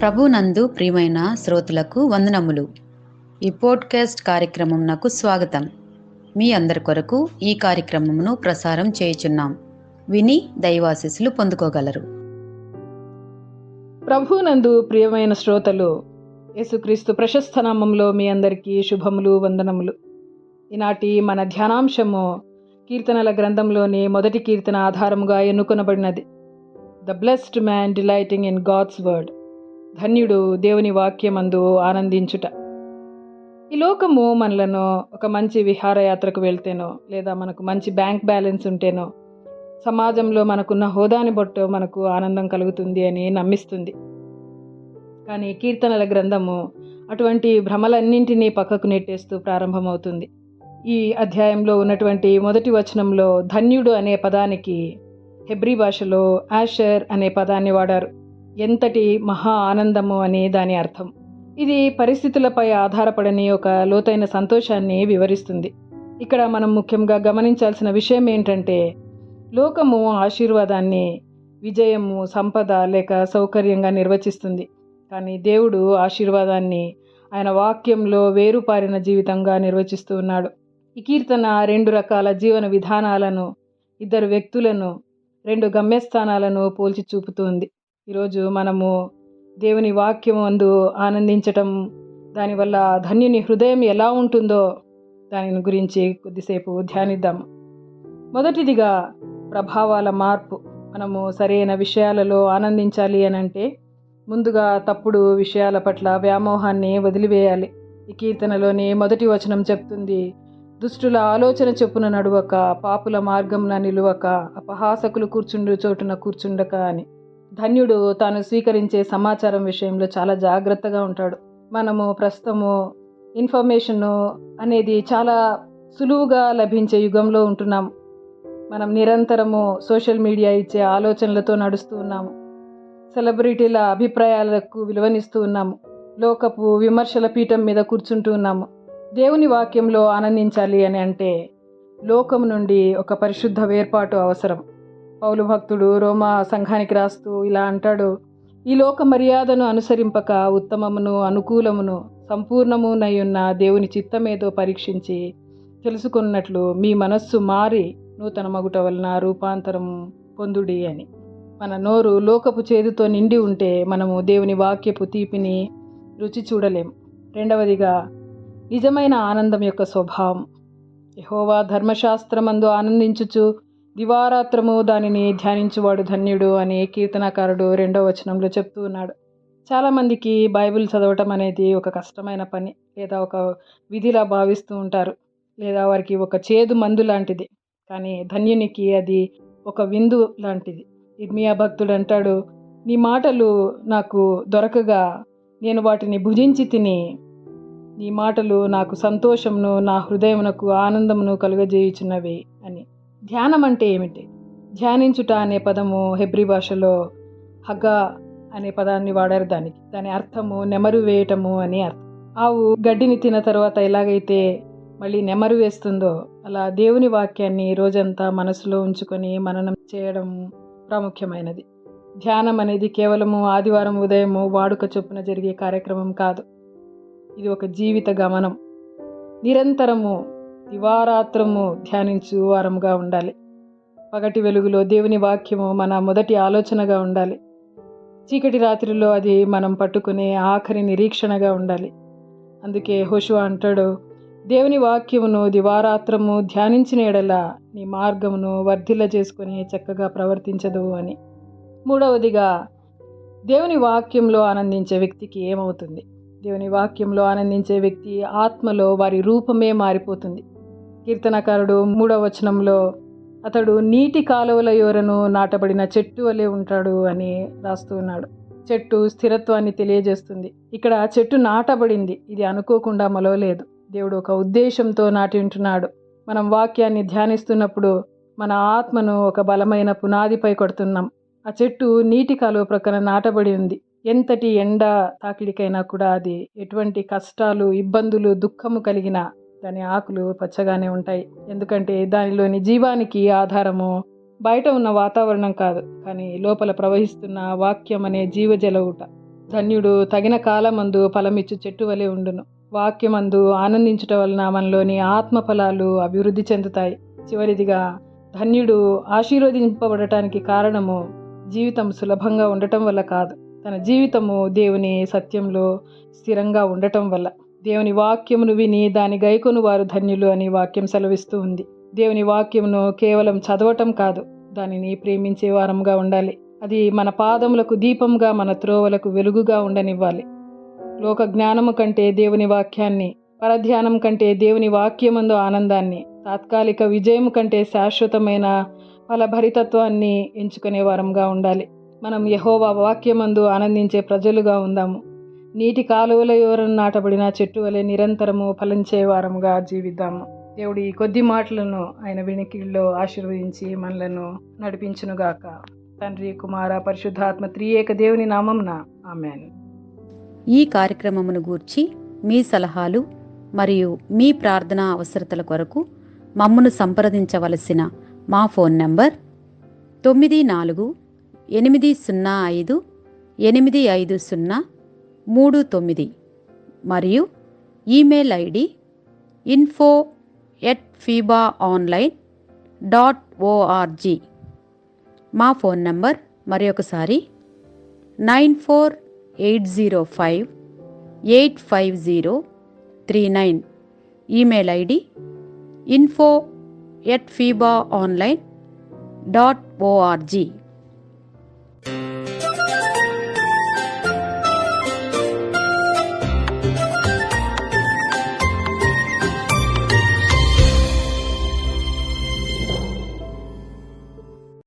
ప్రభునందు ప్రియమైన శ్రోతలకు వందనములు. ఈ పోడ్కాస్ట్ కార్యక్రమం నాకు స్వాగతం. మీ అందరి కొరకు ఈ కార్యక్రమమును ప్రసారం చేయుచున్నాం. విని దైవాశీస్సులు పొందుకోగలరు. ప్రభునందు ప్రియమైన శ్రోతలు, యేసుక్రీస్తు ప్రశస్త నామంలో మీ అందరికీ శుభములు, వందనములు. ఈనాటి మన ధ్యానాంశము కీర్తనల గ్రంథంలోని మొదటి కీర్తన ఆధారముగా ఎన్నుకొనబడినది. The blessed man delighting in God's word. ధన్యుడు దేవుని వాక్యమందు ఆనందించుట. ఈ లోకము మనలను ఒక మంచి విహారయాత్రకు వెళ్తేనో, లేదా మనకు మంచి బ్యాంక్ బ్యాలెన్స్ ఉంటేనో, సమాజంలో మనకున్న హోదాని బట్టి మనకు ఆనందం కలుగుతుంది అని నమ్మిస్తుంది. కానీ కీర్తనల గ్రంథము అటువంటి భ్రమలన్నింటినీ పక్కకు నెట్టేస్తూ ప్రారంభమవుతుంది. ఈ అధ్యాయంలో ఉన్నటువంటి మొదటి వచనంలో ధన్యుడు అనే పదానికి హెబ్రీ భాషలో ఆషర్ అనే పదాన్ని వాడారు. ఎంతటి మహా ఆనందము అని దాని అర్థం. ఇది పరిస్థితులపై ఆధారపడని ఒక లోతైన సంతోషాన్ని వివరిస్తుంది. ఇక్కడ మనం ముఖ్యంగా గమనించాల్సిన విషయం ఏంటంటే, లోకము ఆశీర్వాదాన్ని విజయము, సంపద లేక సౌకర్యంగా నిర్వచిస్తుంది. కానీ దేవుడు ఆశీర్వాదాన్ని ఆయన వాక్యంలో వేరుపారిన జీవితంగా నిర్వచిస్తూ ఉన్నాడు. ఈ కీర్తన రెండు రకాల జీవన విధానాలను, ఇద్దరు వ్యక్తులను, రెండు గమ్యస్థానాలను పోల్చి చూపుతుంది. ఈరోజు మనము దేవుని వాక్యం అందు ఆనందించటం, దానివల్ల ధన్యుని హృదయం ఎలా ఉంటుందో దాని గురించి కొద్దిసేపు ధ్యానిద్దాం. మొదటిదిగా ప్రభావాల మార్పు. మనము సరైన విషయాలలో ఆనందించాలి అనంటే ముందుగా తప్పుడు విషయాల పట్ల వ్యామోహాన్ని వదిలివేయాలి. ఈ కీర్తనలోని మొదటి వచనం చెప్తుంది, దుష్టుల ఆలోచన చొప్పున నడువక, పాపుల మార్గంన నిలువక, అపహాసకులు కూర్చుండు చోటున కూర్చుండక అని. ధన్యుడు తాను స్వీకరించే సమాచారం విషయంలో చాలా జాగ్రత్తగా ఉంటాడు. మనము ప్రస్తుతము ఇన్ఫర్మేషన్ అనేది చాలా సులువుగా లభించే యుగంలో ఉంటున్నాము. మనం నిరంతరము సోషల్ మీడియా ఇచ్చే ఆలోచనలతో నడుస్తూ ఉన్నాము. సెలబ్రిటీల అభిప్రాయాలకు విలువనిస్తూ ఉన్నాము. లోకపు విమర్శల పీఠం మీద కూర్చుంటూ ఉన్నాము. దేవుని వాక్యంలో ఆనందించాలి అని అంటే లోకం నుండి ఒక పరిశుద్ధ వేర్పాటు అవసరం. పౌలు భక్తుడు రోమా సంఘానికి రాస్తూ ఇలా అంటాడు, ఈ లోక మర్యాదను అనుసరింపక ఉత్తమమును, అనుకూలమును, సంపూర్ణమునయున్న దేవుని చిత్తమేదో పరీక్షించి తెలుసుకున్నట్లు మీ మనస్సు మారి నూతన మగుట వలన రూపాంతరం పొందుడి అని. మన నోరు లోకపు చేదుతో నిండి ఉంటే మనము దేవుని వాక్యపు తీపిని రుచి చూడలేం. రెండవదిగా నిజమైన ఆనందం యొక్క స్వభావం. యెహోవా ధర్మశాస్త్రమందు ఆనందించుచు దివారాత్రము దానిని ధ్యానించువాడు ధన్యుడు అని కీర్తనాకారుడు 2వ వచనంలో చెప్తూ ఉన్నాడు. చాలామందికి బైబిల్ చదవటం అనేది ఒక కష్టమైన పని, లేదా ఒక విధిలా భావిస్తూ ఉంటారు, లేదా వారికి ఒక చేదు మందు లాంటిది. కానీ ధన్యునికి అది ఒక విందు లాంటిది. ఇర్మియా భక్తుడు అంటాడు, నీ మాటలు నాకు దొరకగా నేను వాటిని భుజించి తిని, నీ మాటలు నాకు సంతోషమును, నా హృదయమునకు ఆనందమును కలుగజేయుచున్నవి అని. ధ్యానం అంటే ఏమిటి? ధ్యానించుట అనే పదము హెబ్రీ భాషలో హగా అనే పదాన్ని వాడారు. దాని అర్థము నెమరు వేయటము అని అర్థం. ఆవు గడ్డిని తిన్న తర్వాత ఎలాగైతే మళ్ళీ నెమరు వేస్తుందో, అలా దేవుని వాక్యాన్ని రోజంతా మనసులో ఉంచుకొని మననం చేయడం ప్రాముఖ్యమైనది. ధ్యానం అనేది కేవలము ఆదివారం ఉదయము వాడుక చొప్పున జరిగే కార్యక్రమం కాదు. ఇది ఒక జీవిత గమనం. నిరంతరము దివారాత్రము ధ్యానించు వారముగా ఉండాలి. పగటి వెలుగులో దేవుని వాక్యము మన మొదటి ఆలోచనగా ఉండాలి. చీకటి రాత్రిలో అది మనం పట్టుకునే ఆఖరి నిరీక్షణగా ఉండాలి. అందుకే యెహోషువ అంటాడు, దేవుని వాక్యమును దివారాత్రము ధ్యానించిన ఎడల నీ మార్గమును వర్ధిల్ల చేసుకొని చక్కగా ప్రవర్తించదు అని. మూడవదిగా దేవుని వాక్యంలో ఆనందించే వ్యక్తికి ఏమవుతుంది? దేవుని వాక్యంలో ఆనందించే వ్యక్తి ఆత్మలో వారి రూపమే మారిపోతుంది. కీర్తనకారుడు 3వ వచనంలో అతడు నీటి కాలువల యోరను నాటబడిన చెట్టు వలె ఉంటాడు అని రాస్తూ ఉన్నాడు. చెట్టు స్థిరత్వాన్ని తెలియజేస్తుంది. ఇక్కడ చెట్టు నాటబడింది, ఇది అనుకోకుండా మొలవలేదు. దేవుడు ఒక ఉద్దేశంతో నాటి ఉంటున్నాడు. మనం వాక్యాన్ని ధ్యానిస్తున్నప్పుడు మన ఆత్మను ఒక బలమైన పునాదిపై కొడుతున్నాం. ఆ చెట్టు నీటి కాలువ ప్రక్కన నాటబడి ఉంది. ఎంతటి ఎండ తాకిడికైనా కూడా అది ఎటువంటి కష్టాలు, ఇబ్బందులు, దుఃఖము కలిగిన దాని ఆకులు పచ్చగానే ఉంటాయి. ఎందుకంటే దానిలోని జీవానికి ఆధారము బయట ఉన్న వాతావరణం కాదు, కానీ లోపల ప్రవహిస్తున్న వాక్యం అనే జీవజల ఊట. ధన్యుడు తగిన కాలమందు ఫలమిచ్చు చెట్టు వలె ఉండును. వాక్యమందు ఆనందించుట వలన మనలోని ఆత్మ ఫలాలు అభివృద్ధి చెందుతాయి. చివరిదిగా, ధన్యుడు ఆశీర్వదింపబడటానికి కారణము జీవితం సులభంగా ఉండటం వల్ల కాదు, తన జీవితము దేవుని సత్యంలో స్థిరంగా ఉండటం వల్ల. దేవుని వాక్యమును విని దాని గైకొను వారు ధన్యులు అని వాక్యం సెలవిస్తూ ఉంది. దేవుని వాక్యమును కేవలం చదవటం కాదు, దానిని ప్రేమించే వారంగా ఉండాలి. అది మన పాదములకు దీపంగా, మన త్రోవలకు వెలుగుగా ఉండనివ్వాలి. లోక జ్ఞానము కంటే దేవుని వాక్యాన్ని, పరధ్యానం కంటే దేవుని వాక్యమందు ఆనందాన్ని, తాత్కాలిక విజయము కంటే శాశ్వతమైన ఫలభరితత్వాన్ని ఎంచుకునే వారంగా ఉండాలి. మనం యెహోవా వాక్యమందు ఆనందించే ప్రజలుగా ఉందాము. నీటి కాలువల ఓరన నాటబడిన చెట్టు వలె నిరంతరము ఫలించే వారంగా జీవిద్దాము. దేవుడి ఈ కొద్ది మాటలను ఆయన వినికిడిలో ఆశీర్వదించి మనలను నడిపించునుగాక. తండ్రి, కుమార, పరిశుద్ధాత్మ త్రియేక దేవుని నామమున ఆమేన్. ఈ కార్యక్రమమును గూర్చి మీ సలహాలు మరియు మీ ప్రార్థనా అవసరతల కొరకు మమ్మను సంప్రదించవలసిన మా ఫోన్ నంబర్ 9480585039 మరియు ఈమెయిల్ ఐడి info@fibaonline.org. మా ఫోన్ నంబర్ మరొకసారి 9480585039. Email ID info@fibaonline.org.